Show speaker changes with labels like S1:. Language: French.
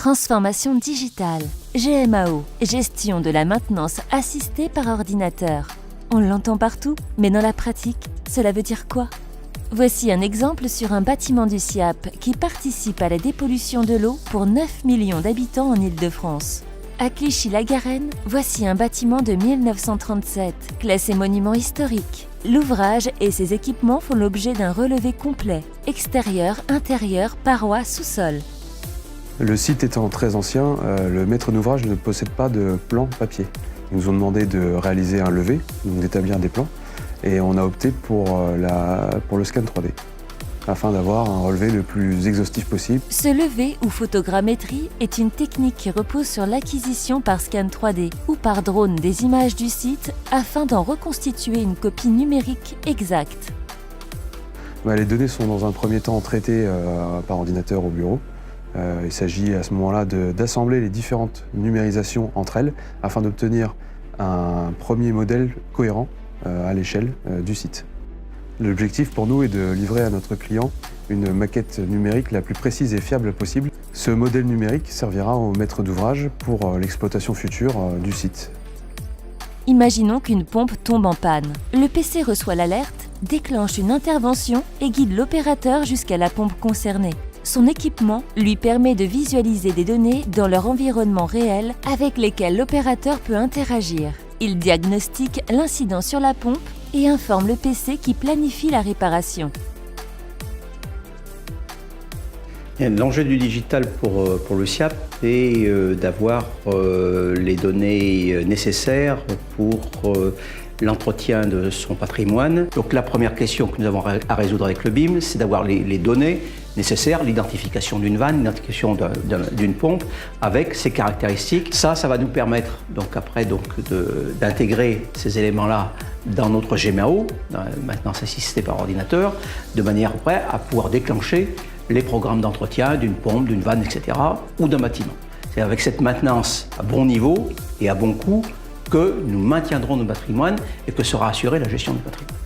S1: Transformation digitale, GMAO, gestion de la maintenance assistée par ordinateur. On l'entend partout, mais dans la pratique, cela veut dire quoi? Voici un exemple sur un bâtiment du SIAP qui participe à la dépollution de l'eau pour 9 millions d'habitants en Île-de-France. À Clichy-la-Garenne, voici un bâtiment de 1937, classé monument historique. L'ouvrage et ses équipements font l'objet d'un relevé complet, extérieur, intérieur, parois, sous-sol.
S2: Le site étant très ancien, le maître d'ouvrage ne possède pas de plan papier. Ils nous ont demandé de réaliser un levé, donc d'établir des plans, et on a opté pour le scan 3D, afin d'avoir un relevé le plus exhaustif possible.
S1: Ce levé ou photogrammétrie est une technique qui repose sur l'acquisition par scan 3D ou par drone des images du site afin d'en reconstituer une copie numérique exacte.
S2: Les données sont dans un premier temps traitées par ordinateur au bureau. Il s'agit à ce moment-là d'assembler les différentes numérisations entre elles afin d'obtenir un premier modèle cohérent à l'échelle du site. L'objectif pour nous est de livrer à notre client une maquette numérique la plus précise et fiable possible. Ce modèle numérique servira au maître d'ouvrage pour l'exploitation future du site.
S1: Imaginons qu'une pompe tombe en panne. Le PC reçoit l'alerte, déclenche une intervention et guide l'opérateur jusqu'à la pompe concernée. Son équipement lui permet de visualiser des données dans leur environnement réel avec lesquelles l'opérateur peut interagir. Il diagnostique l'incident sur la pompe et informe le PC qui planifie la réparation.
S3: L'enjeu du digital pour le SIAP est d'avoir les données nécessaires pour l'entretien de son patrimoine. Donc la première question que nous avons à résoudre avec le BIM, c'est d'avoir les données nécessaires, l'identification d'une vanne, l'identification d'une pompe avec ses caractéristiques. Ça va nous permettre donc après d'intégrer ces éléments-là dans notre GMAO, maintenance assistée par ordinateur, de manière après à pouvoir déclencher les programmes d'entretien d'une pompe, d'une vanne, etc. ou d'un bâtiment. C'est avec cette maintenance à bon niveau et à bon coût que nous maintiendrons nos patrimoines et que sera assurée la gestion du patrimoine.